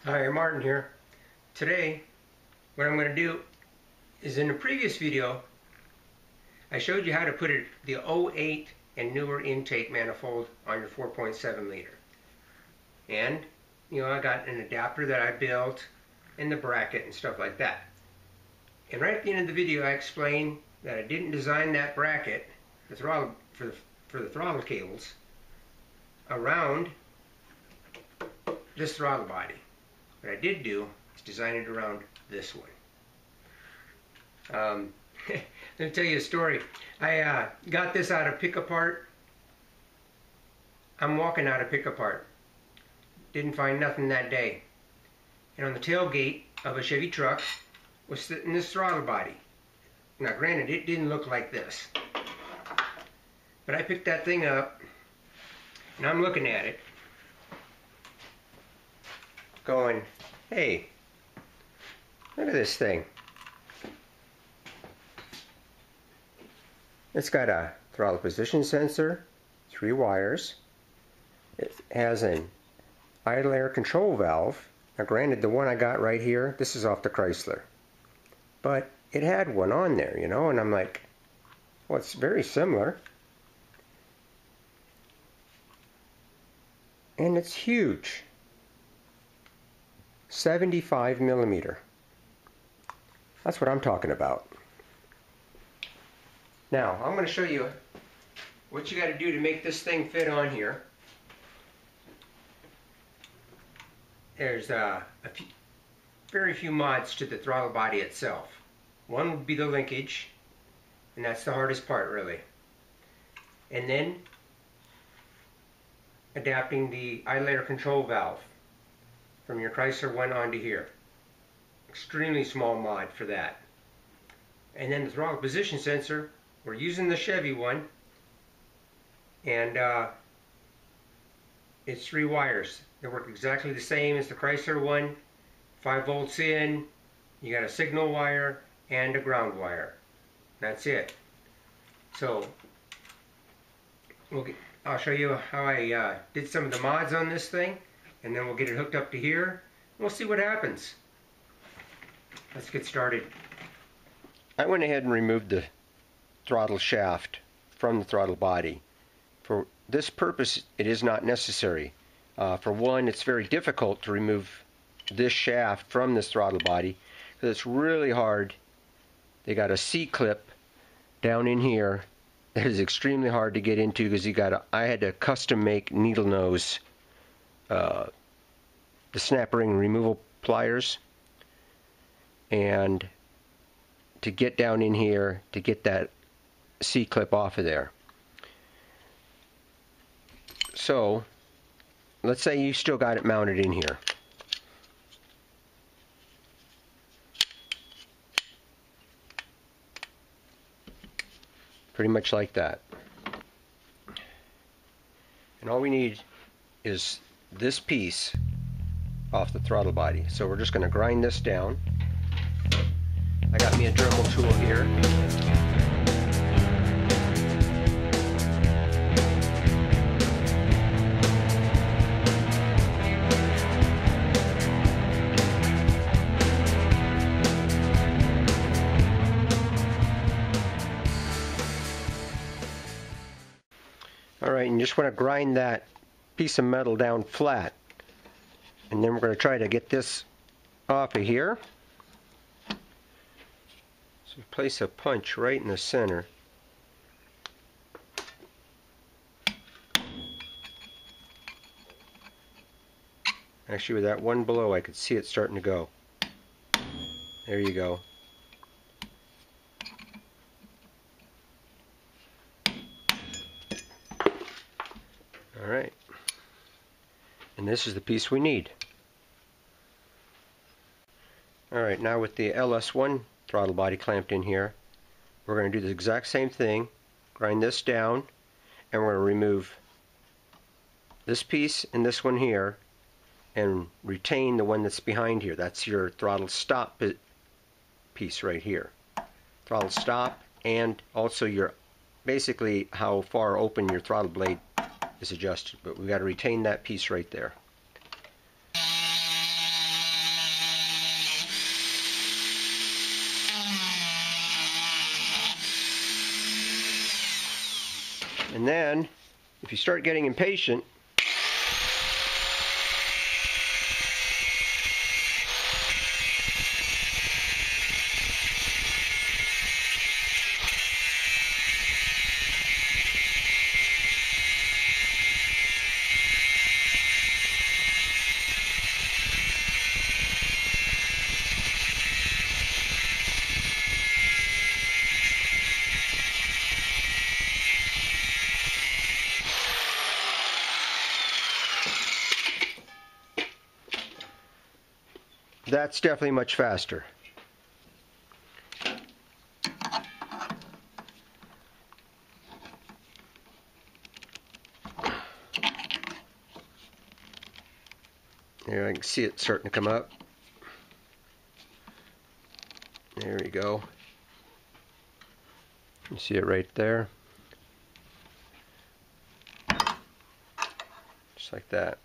Hi, Martin here. Today, what I'm going to do is, in the previous video, I showed you how to put the 08 and newer intake manifold on your 4.7 liter. And, I got an adapter that I built and the bracket and stuff like that. And right at the end of the video, I explained that I didn't design that bracket, the throttle for the throttle cables, around this throttle body. What I did do is design it around this one. Let me tell you a story. I got this out of pick-apart. I'm walking out of pick-apart. Didn't find nothing that day. And on the tailgate of a Chevy truck was sitting this throttle body. Now granted, it didn't look like this. But I picked that thing up and I'm looking at it, going, hey, look at this thing. It's got a throttle position sensor, 3 wires. It has an idle air control valve. Now granted, the one I got right here, this is off the Chrysler. But it had one on there, and I'm like, well, it's very similar. And it's huge. 75mm. That's what I'm talking about. Now, I'm going to show you what you got to do to make this thing fit on here. There's very few mods to the throttle body itself. One would be the linkage, and that's the hardest part, really. And then adapting the idle air control valve from your Chrysler one onto here. Extremely small mod for that. And then the throttle position sensor, we're using the Chevy one, and it's 3 wires. They work exactly the same as the Chrysler one. 5 volts in, you got a signal wire and a ground wire. That's it. So I'll show you how I did some of the mods on this thing, and then we'll get it hooked up to here, and we'll see what happens. Let's get started. I went ahead and removed the throttle shaft from the throttle body. For this purpose, it is not necessary. For one, it's very difficult to remove this shaft from this throttle body because it's really hard. They got a C-clip down in here that is extremely hard to get into because I had to custom make needle nose, the snap ring removal pliers, and to get down in here to get that C-clip off of there. So let's say you still got it mounted in here. Pretty much like that. And all we need is this piece off the throttle body. So we're just going to grind this down. I got me a Dremel tool here. Alright, and you just want to grind that piece of metal down flat. And then we're going to try to get this off of here. So place a punch right in the center. Actually, with that one blow, I could see it starting to go. There you go. Alright, and this is the piece we need. Alright, now with the LS1 throttle body clamped in here, we're going to do the exact same thing. Grind this down, and we're going to remove this piece and this one here and retain the one that's behind here. That's your throttle stop piece right here. Throttle stop, and also your basically how far open your throttle blade is adjusted, but we've got to retain that piece right there. And then, if you start getting impatient, that's definitely much faster. Here, I can see it starting to come up. There we go. You see it right there. Just like that.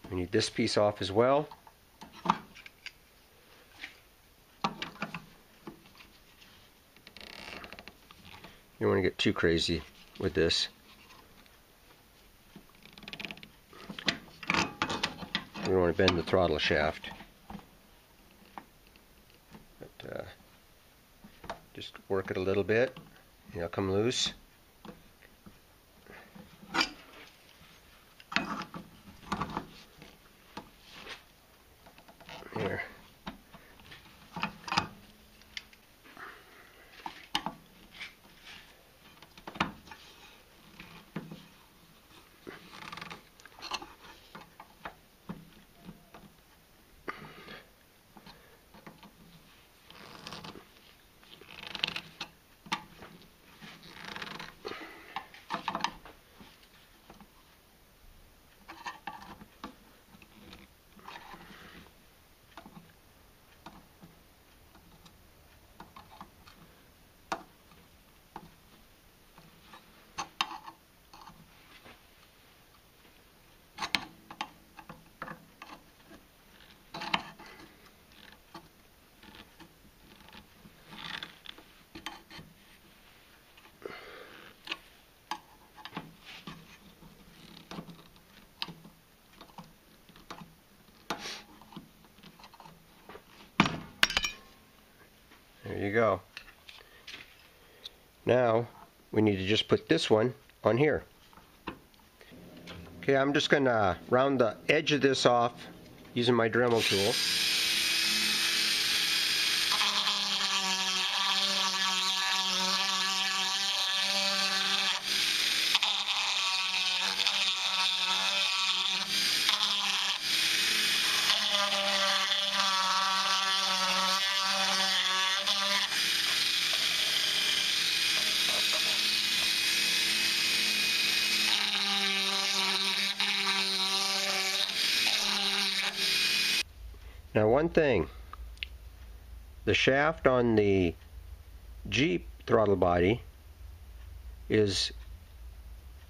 We need this piece off as well. You don't want to get too crazy with this. We don't want to bend the throttle shaft. But, just work it a little bit. It'll come loose. Here. There you go. Now we need to just put this one on here. Okay, I'm just going to round the edge of this off using my Dremel tool. Now one thing, the shaft on the Jeep throttle body is,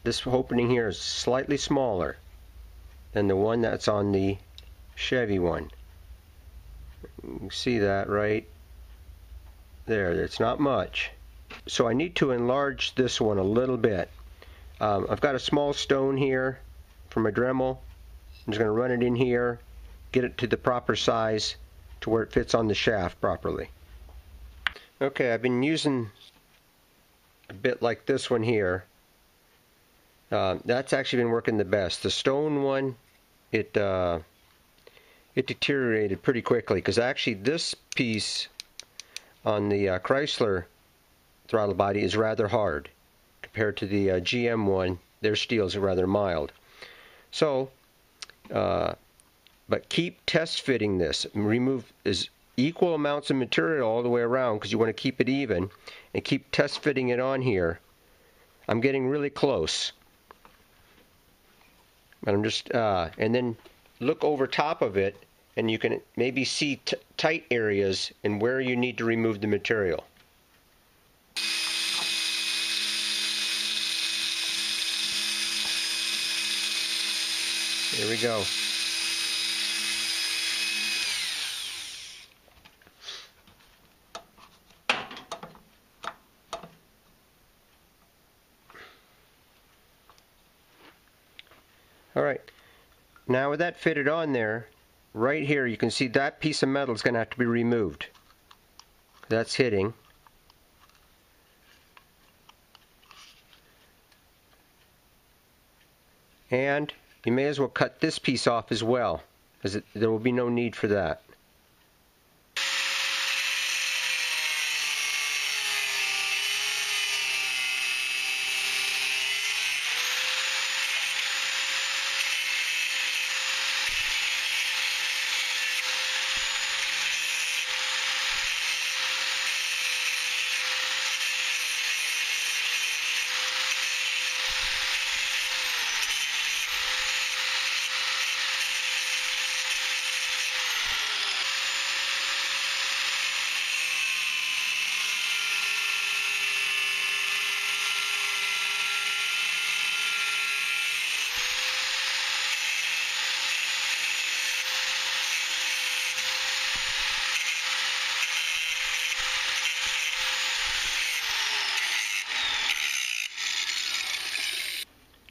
this opening here is slightly smaller than the one that's on the Chevy one. You can see that right there, it's not much. So I need to enlarge this one a little bit. I've got a small stone here for my Dremel. I'm just going to run it in here, get it to the proper size to where it fits on the shaft properly. Okay, I've been using a bit like this one here. That's actually been working the best. The stone one, it deteriorated pretty quickly, because actually this piece on the Chrysler throttle body is rather hard compared to the GM one. Their steels are rather mild. So but keep test fitting this. Remove equal amounts of material all the way around, because you want to keep it even, and keep test fitting it on here. I'm getting really close, but I'm just and then look over top of it, and you can maybe see tight areas and where you need to remove the material. Here we go. Alright, now with that fitted on there, right here you can see that piece of metal is going to have to be removed. That's hitting. And you may as well cut this piece off as well, as there will be no need for that.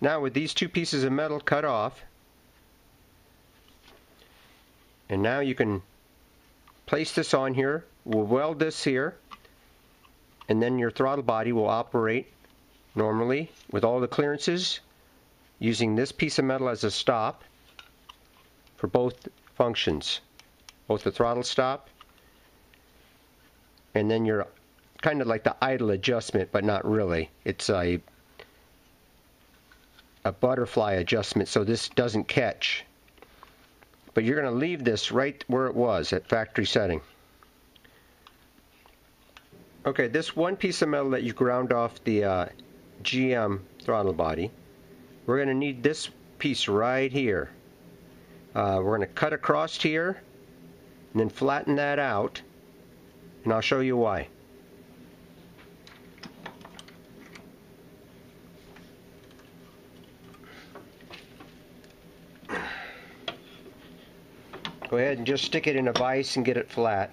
Now with these two pieces of metal cut off, and now you can place this on here, we'll weld this here, and then your throttle body will operate normally with all the clearances using this piece of metal as a stop for both functions, both the throttle stop and then your kind of like the idle adjustment, but not really. It's a butterfly adjustment so this doesn't catch. But you're going to leave this right where it was at factory setting. Okay, this one piece of metal that you ground off the GM throttle body, we're going to need this piece right here. We're going to cut across here and then flatten that out, and I'll show you why. Go ahead and just stick it in a vise and get it flat.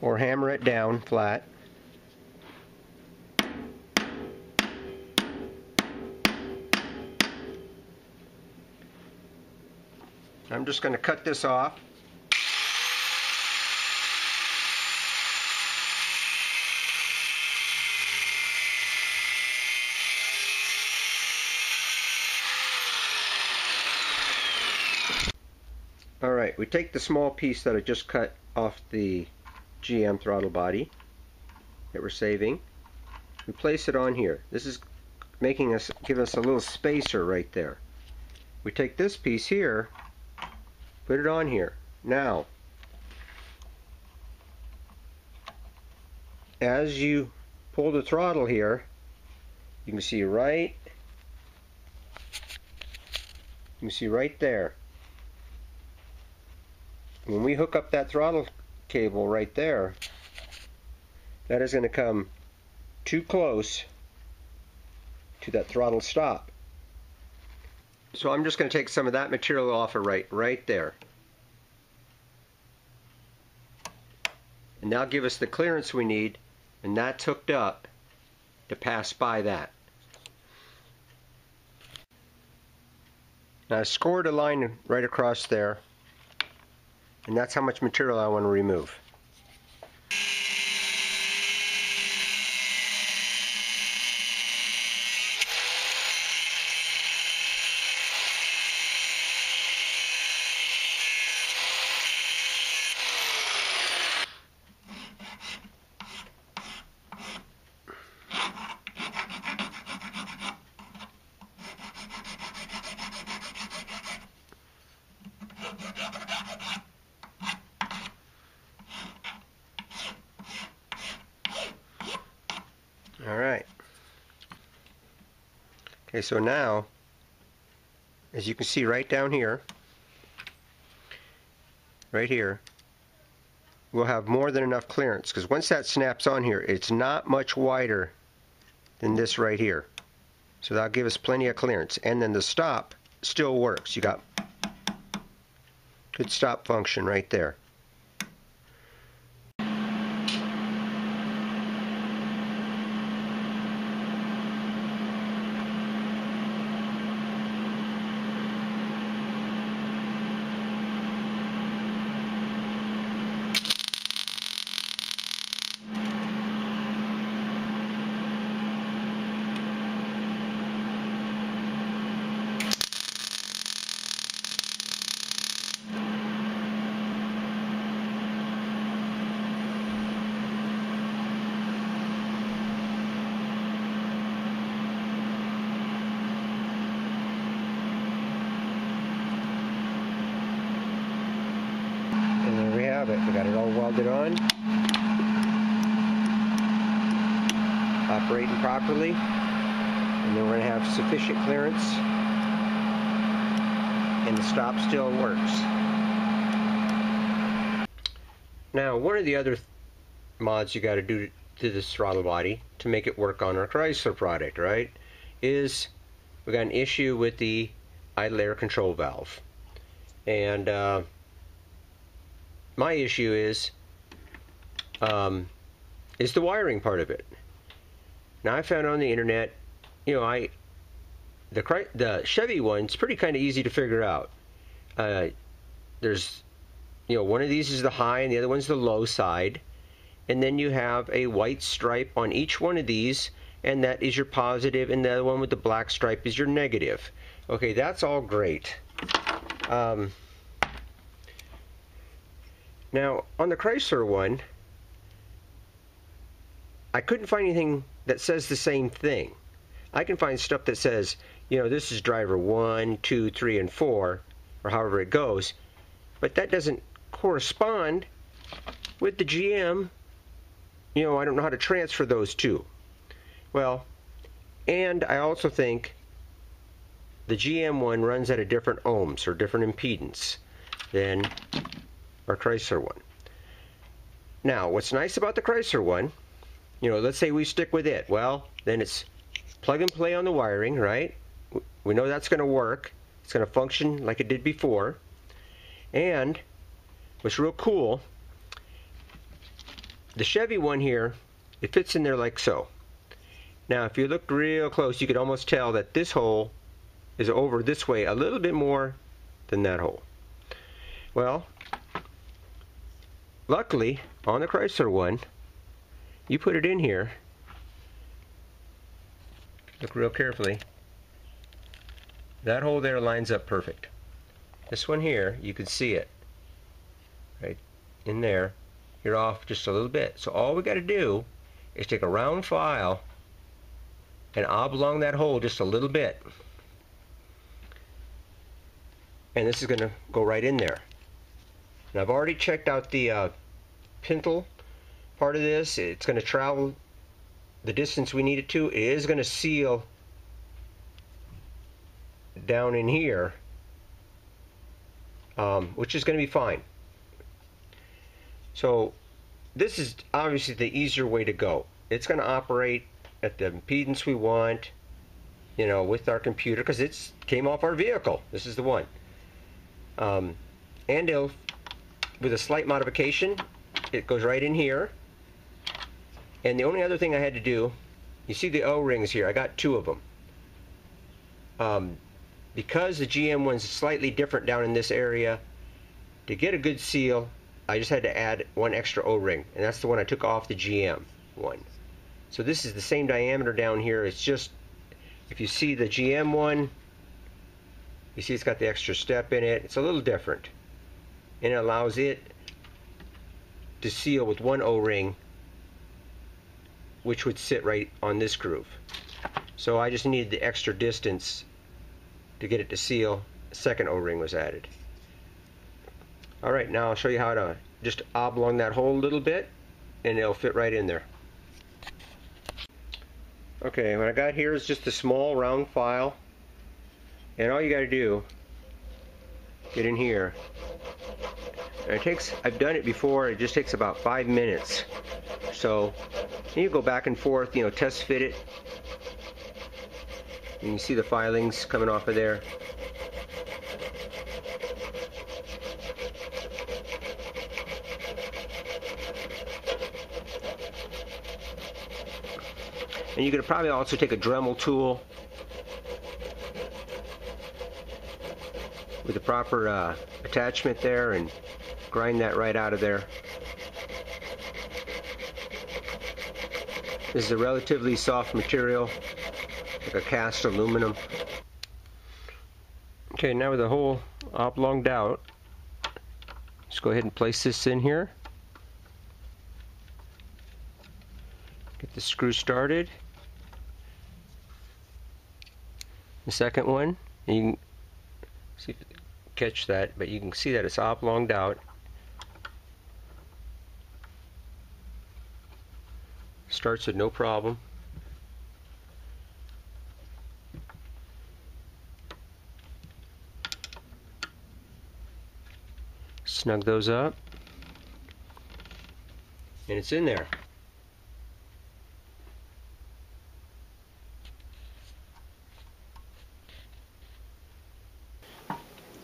Or hammer it down flat. I'm just going to cut this off. Alright, we take the small piece that I just cut off the GM throttle body that we're saving. We place it on here. This is give us a little spacer right there. We take this piece here, put it on here. Now, as you pull the throttle here, you can see right there. When we hook up that throttle cable right there, that is going to come too close to that throttle stop. So I'm just going to take some of that material off of right there. And that'll give us the clearance we need, and that's hooked up to pass by that. Now I scored a line right across there, and that's how much material I want to remove. Alright. Okay, so now, as you can see right down here, right here, we'll have more than enough clearance, because once that snaps on here, it's not much wider than this right here. So that'll give us plenty of clearance. And then the stop still works. You got good stop function right there. dialed it on. Operating properly. And then we're going to have sufficient clearance. And the stop still works. Now, one of the other mods you got to do to this throttle body to make it work on our Chrysler product, right, is we got an issue with the idle air control valve. And my issue is the wiring part of it. Now, I found on the internet, you know, the Chevy one's pretty kind of easy to figure out. There's, you know, one of these is the high and the other one's the low side. And then you have a white stripe on each one of these, and that is your positive, and the other one with the black stripe is your negative. Okay, that's all great. Now, on the Chrysler one, I couldn't find anything that says the same thing. I can find stuff that says, you know, this is driver 1, 2, 3, and 4, or however it goes, but that doesn't correspond with the GM. You know, I don't know how to transfer those two. Well, and I also think the GM one runs at a different ohms or different impedance than our Chrysler one. Now, what's nice about the Chrysler one, you know, let's say we stick with it. Well, then it's plug and play on the wiring, right? We know that's going to work. It's going to function like it did before. And what's real cool, the Chevy one here, it fits in there like so. Now, if you look real close, you could almost tell that this hole is over this way a little bit more than that hole. Well, luckily, on the Chrysler one, you put it in here, look real carefully, that hole there lines up perfect. This one here, you can see it, right in there. You're off just a little bit. So all we got to do is take a round file and oblong that hole just a little bit. And this is going to go right in there. And I've already checked out the pintle part of this. It's going to travel the distance we need it to. It is going to seal down in here, which is going to be fine. So this is obviously the easier way to go. It's going to operate at the impedance we want, you know, with our computer, because it came off our vehicle. This is the one. And it'll, with a slight modification, it goes right in here. And the only other thing I had to do, you see the O-rings here, I got 2 of them. Because the GM one's slightly different down in this area, to get a good seal, I just had to add 1 extra O-ring, and that's the one I took off the GM one. So this is the same diameter down here. It's just, if you see the GM one, you see it's got the extra step in it. It's a little different, and it allows it to seal with 1 O-ring, which would sit right on this groove. So I just needed the extra distance to get it to seal. A 2nd O-ring was added. Alright, now I'll show you how to just oblong that hole a little bit, and it'll fit right in there. Okay, what I got here is just a small round file, and all you got to do, get in here, and it takes, I've done it before, it just takes about 5 minutes. So you go back and forth, you know, test fit it. You can see the filings coming off of there. And you could probably also take a Dremel tool with the proper attachment there and grind that right out of there. This is a relatively soft material, like a cast aluminum. Okay, now with the hole oblonged out, just go ahead and place this in here. Get the screw started. The second one, you can see if you can catch that, but you can see that it's oblonged out. starts it no problem. Snug those up, and it's in there.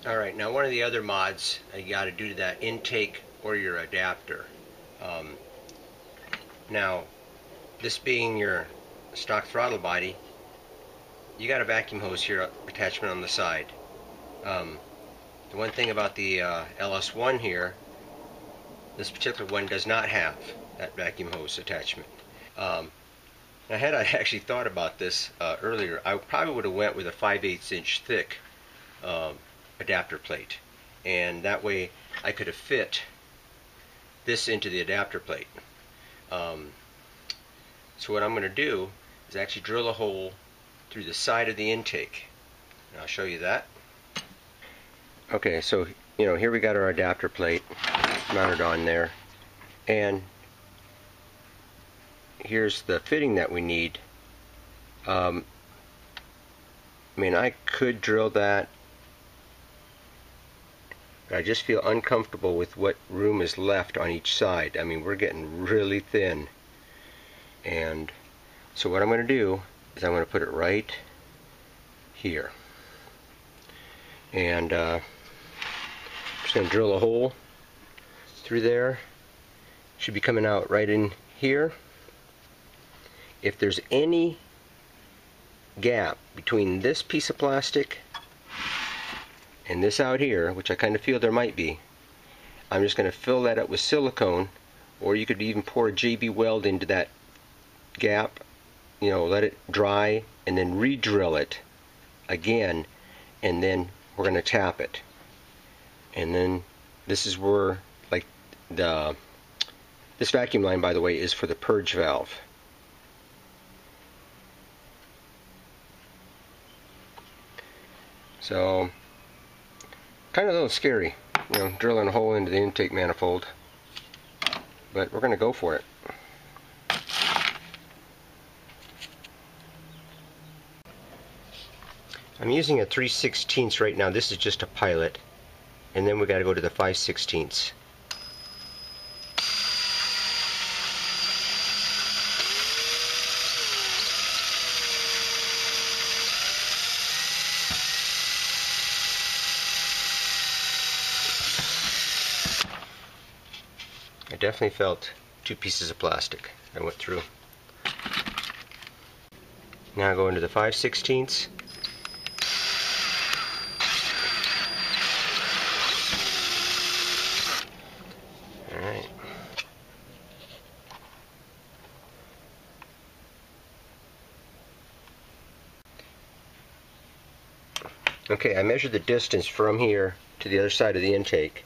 Alright, now one of the other mods you got to do to that intake or your adapter. Now, this being your stock throttle body, you got a vacuum hose here attachment on the side. The one thing about the LS1 here, this particular one does not have that vacuum hose attachment. Now, had I actually thought about this earlier, I probably would have went with a 5/8 inch thick adapter plate, and that way I could have fit this into the adapter plate. So what I'm going to do is actually drill a hole through the side of the intake, and I'll show you that. Okay, so here we got our adapter plate mounted on there, and here's the fitting that we need. I mean, I could drill that, but I just feel uncomfortable with what room is left on each side. I mean, we're getting really thin. And so what I'm going to do is I'm going to put it right here. And just going to drill a hole through there. Should be coming out right in here. If there's any gap between this piece of plastic and this out here, which I kind of feel there might be, I'm just going to fill that up with silicone, or you could even pour a JB weld into that gap, let it dry, and then re-drill it again, and then we're going to tap it. And then this is where, like, this vacuum line, by the way, is for the purge valve. So, kind of a little scary, drilling a hole into the intake manifold, but we're going to go for it. I'm using a 3/16 right now. This is just a pilot, and then we got to go to the 5/16. I definitely felt 2 pieces of plastic I went through. Now I go into the 5/16. Alright. Okay, I measured the distance from here to the other side of the intake,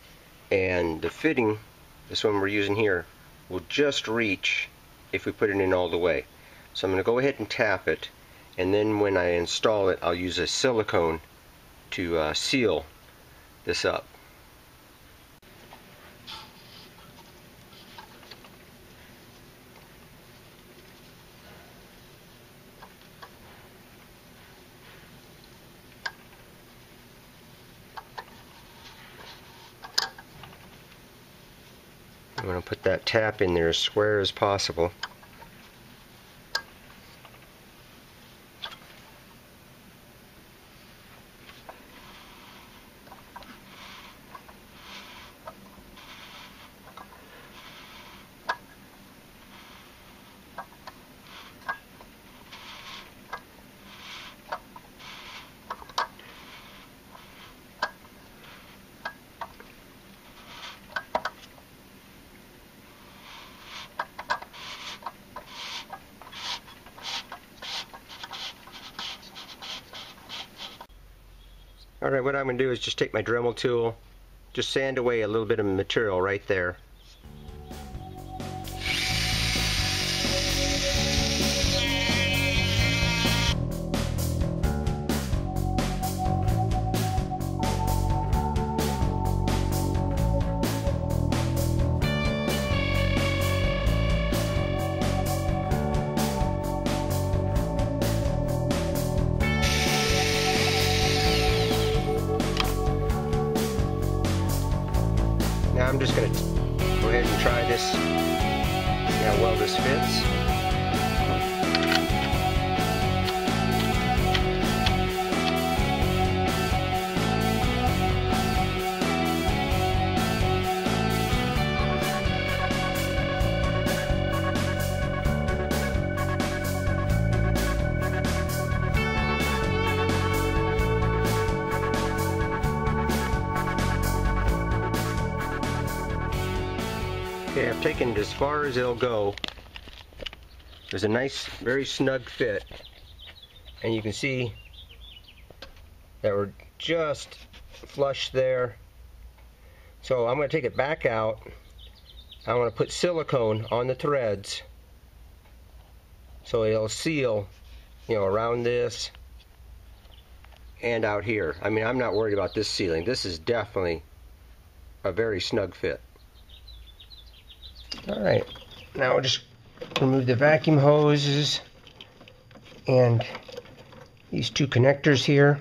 and the fitting, this one we're using here, will just reach if we put it in all the way. So I'm going to go ahead and tap it, and then when I install it, I'll use a silicone to seal this up. I'm going to put that tap in there as square as possible. Alright, what I'm going to do is just take my Dremel tool, just sand away a little bit of material right there. See how well this fits. Okay, I've taken it as far as it'll go. There's a nice, very snug fit, and you can see that we're just flush there. So I'm going to take it back out. I want to put silicone on the threads so it'll seal, you know, around this and out here. I mean, I'm not worried about this sealing. This is definitely a very snug fit. Alright, now we'll just remove the vacuum hoses and these two connectors here.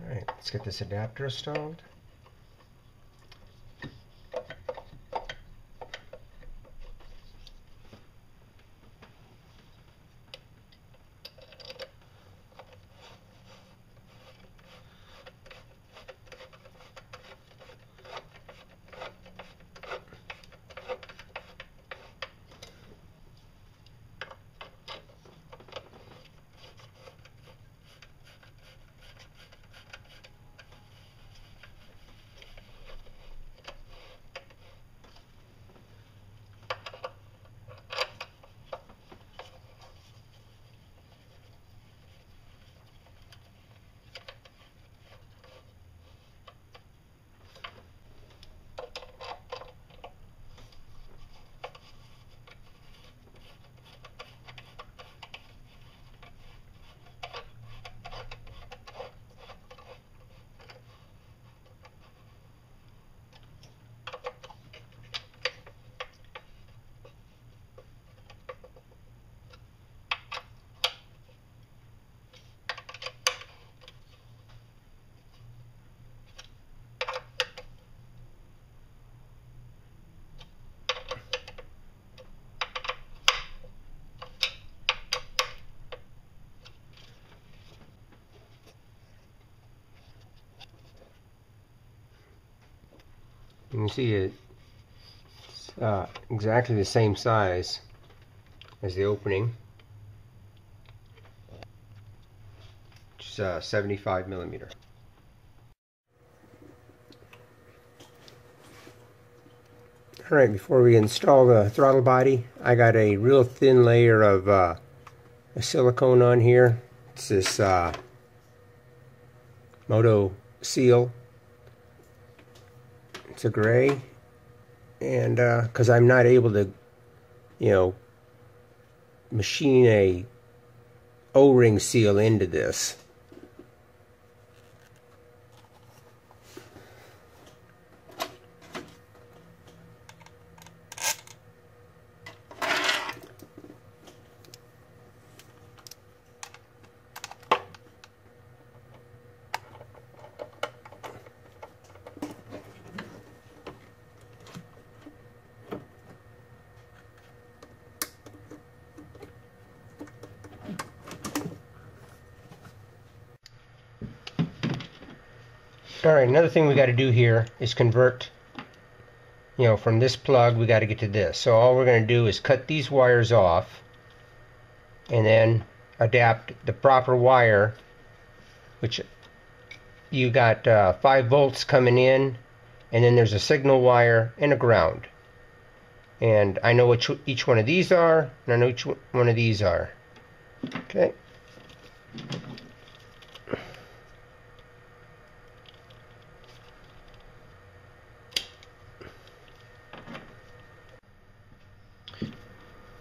Alright, let's get this adapter installed. You can see it's exactly the same size as the opening, which is 75mm. Alright, before we install the throttle body, I got a real thin layer of a silicone on here. It's this Moto Seal. It's a gray, and because I'm not able to, you know, machine a O-ring seal into this, Alright, another thing we got to do here is convert, from this plug we got to get to this. So all we're going to do is cut these wires off and then adapt the proper wire, which you got 5 volts coming in, and then there's a signal wire and a ground. And I know which each one of these are, and I know which one of these are. Okay.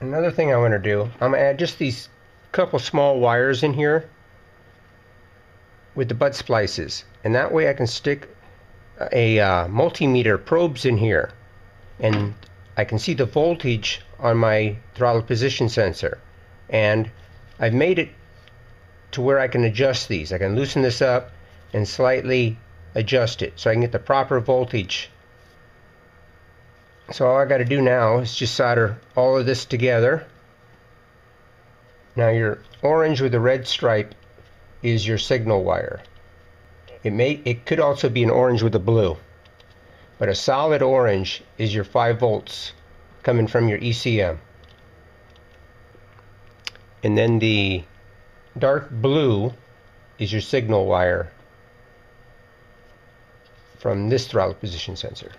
Another thing I want to do, I'm going to add just these couple small wires in here with the butt splices, and that way I can stick a multimeter probes in here, and I can see the voltage on my throttle position sensor. And I've made it to where I can adjust these. I can loosen this up and slightly adjust it so I can get the proper voltage. So all I got to do now is just solder all of this together. Now your orange with the red stripe is your signal wire. It could also be an orange with a blue, but a solid orange is your 5 volts coming from your ECM. And then the dark blue is your signal wire from this throttle position sensor.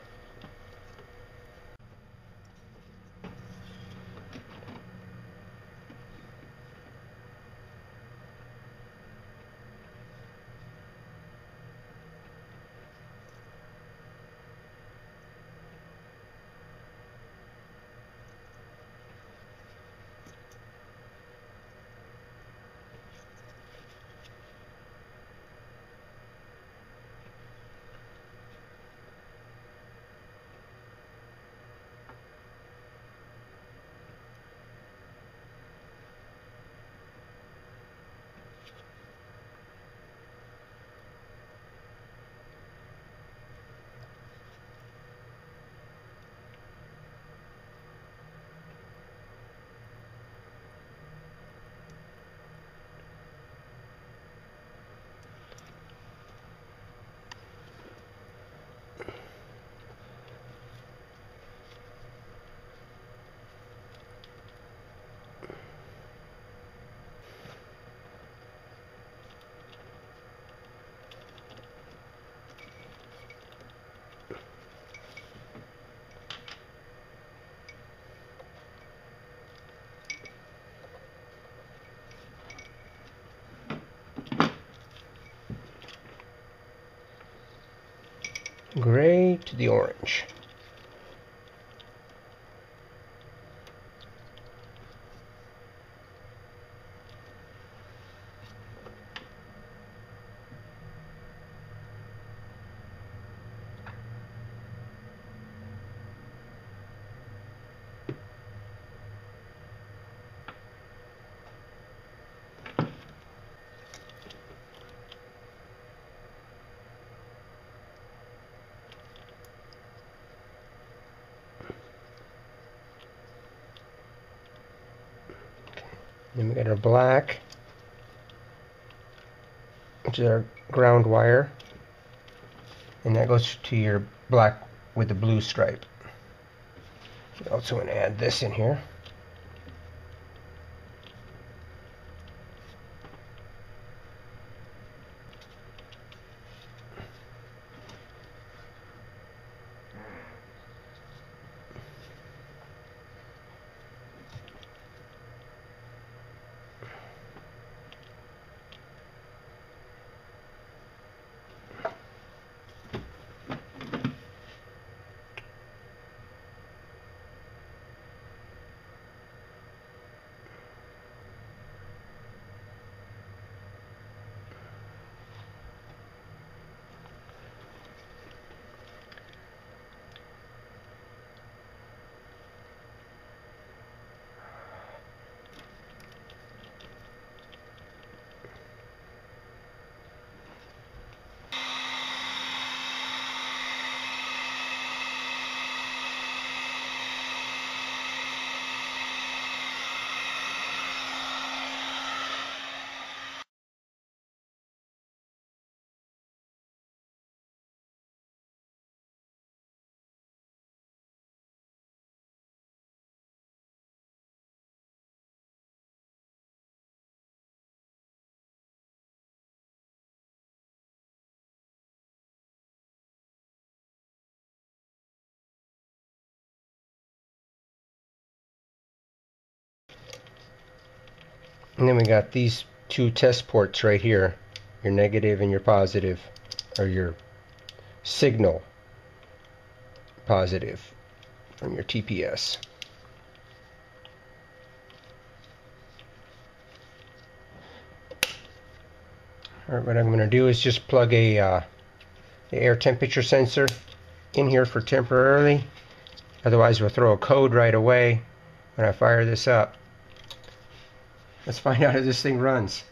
Gray to the orange. Then we got our black, which is our ground wire, and that goes to your black with the blue stripe. We also want to add this in here. And then we got these two test ports right here, your negative and your positive, or your signal positive from your TPS. Alright, what I'm going to do is just plug the air temperature sensor in here for temporarily. Otherwise we'll throw a code right away when I fire this up. Let's find out how this thing runs.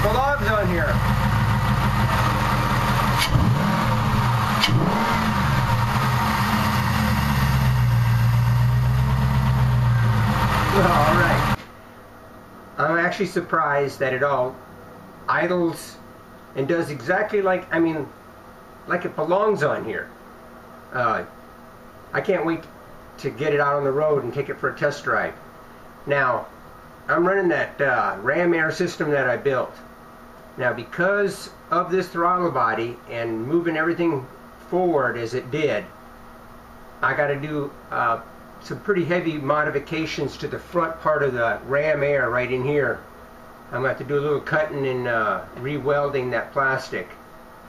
Belongs on here. Well, all right. I'm actually surprised that it all idles and does exactly like it belongs on here. I can't wait to get it out on the road and take it for a test drive. Now, I'm running that ram air system that I built. Now, because of this throttle body and moving everything forward as it did, I got to do some pretty heavy modifications to the front part of the ram air right in here. I'm going to have to do a little cutting and re-welding that plastic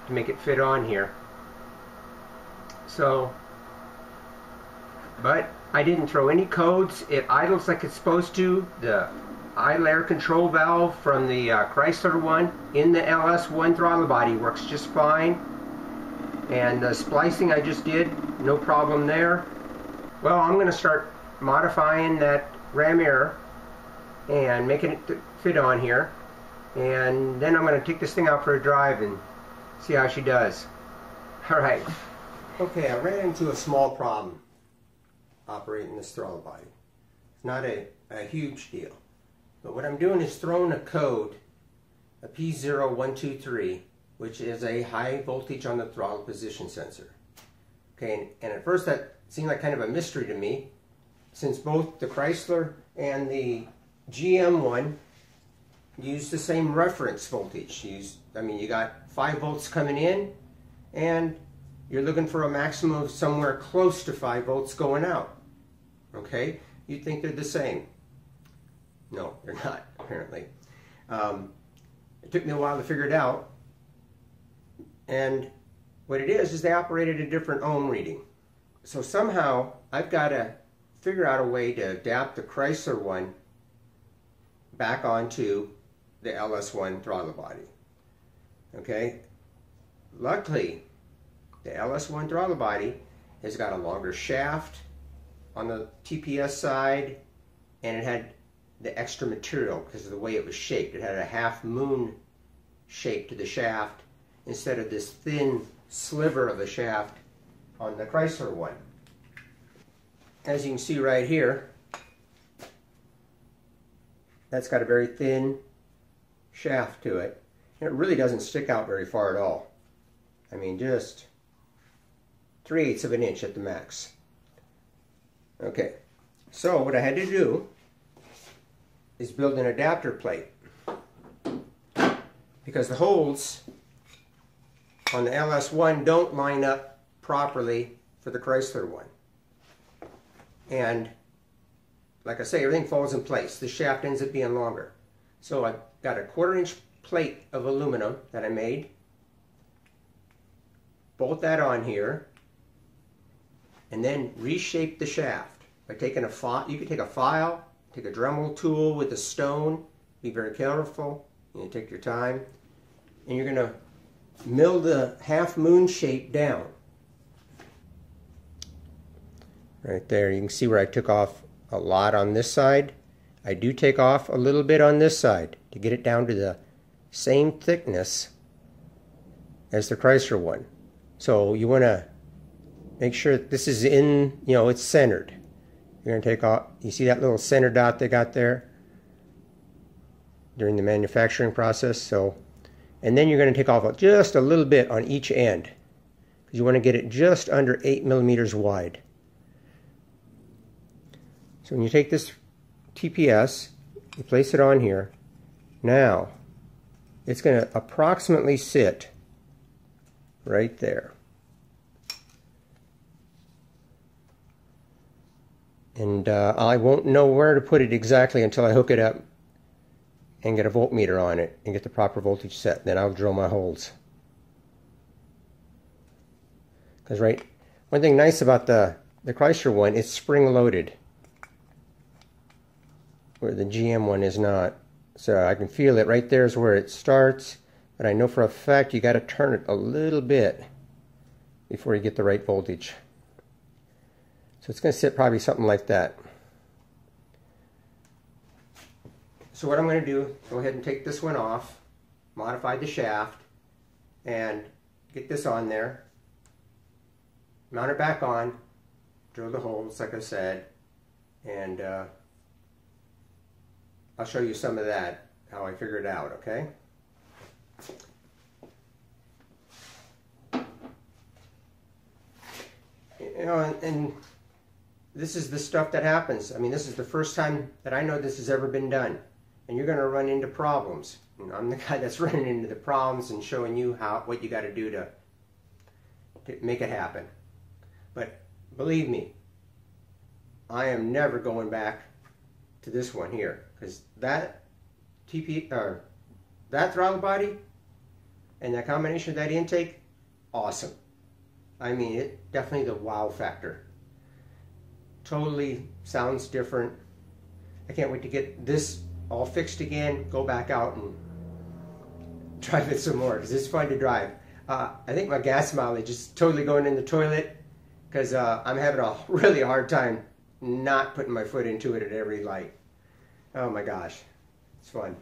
to make it fit on here. So, but I didn't throw any codes. It idles like it's supposed to. The idle air control valve from the Chrysler one in the LS1 throttle body works just fine. And the splicing I just did, no problem there. Well, I'm going to start modifying that ram air and making it fit on here. And then I'm going to take this thing out for a drive and see how she does. Alright. Okay, I ran into a small problem operating this throttle body. It's not a huge deal. But what I'm doing is throwing a code, a P0123, which is a high voltage on the throttle position sensor. Okay, and at first that seemed like kind of a mystery to me, since both the Chrysler and the GM one use the same reference voltage. You got 5 volts coming in, and you're looking for a maximum of somewhere close to 5 volts going out. Okay, you'd think they're the same. No, they're not, apparently. It took me a while to figure it out. And what it is they operate at a different ohm reading. So somehow I've got to figure out a way to adapt the Chrysler one back onto the LS1 throttle body. Okay? Luckily, the LS1 throttle body has got a longer shaft on the TPS side, and it had the extra material because of the way it was shaped. It had a half moon shape to the shaft instead of this thin sliver of a shaft on the Chrysler one. As you can see right here, that's got a very thin shaft to it. And it really doesn't stick out very far at all. I mean, just 3/8 of an inch at the max. Okay, so what I had to do is build an adapter plate, because the holes on the LS1 don't line up properly for the Chrysler one. And like I say, everything falls in place. The shaft ends up being longer. So I got a 1/4 inch plate of aluminum that I made. Bolt that on here, and then reshape the shaft by taking a file. You can take a file, take a Dremel tool with a stone. Be very careful. You take your time, and you're going to mill the half moon shape down. Right there, you can see where I took off a lot on this side. I do take off a little bit on this side to get it down to the same thickness as the Chrysler one. So you want to make sure that this is in, you know, it's centered. You're going to take off, you see that little center dot they got there during the manufacturing process. So, and then you're going to take off just a little bit on each end, because you want to get it just under 8 millimeters wide. So when you take this TPS, you place it on here. Now, it's going to approximately sit right there. And I won't know where to put it exactly until I hook it up and get a voltmeter on it and get the proper voltage set. Then I'll drill my holes. Because one thing nice about the Chrysler one, it's spring loaded, where the GM one is not. So I can feel it right there is where it starts, but I know for a fact you got to turn it a little bit before you get the right voltage. So it's going to sit probably something like that. So what I'm going to do, go ahead and take this one off, modify the shaft, and get this on there, mount it back on, drill the holes like I said, and I'll show you some of that, how I figured it out, okay? You know, and this is the stuff that happens. I mean, this is the first time that I know this has ever been done. And you're going to run into problems. You know, I'm the guy that's running into the problems and showing you what you got to do to make it happen. But believe me, I am never going back to this one here, because that that throttle body and that combination of that intake, awesome. I mean, it definitely the wow factor. Totally sounds different. I can't wait to get this all fixed again, go back out and drive it some more, because it's fun to drive. I think my gas mileage is totally going in the toilet, because I'm having a really hard time not putting my foot into it at every light. Oh my gosh, it's fun.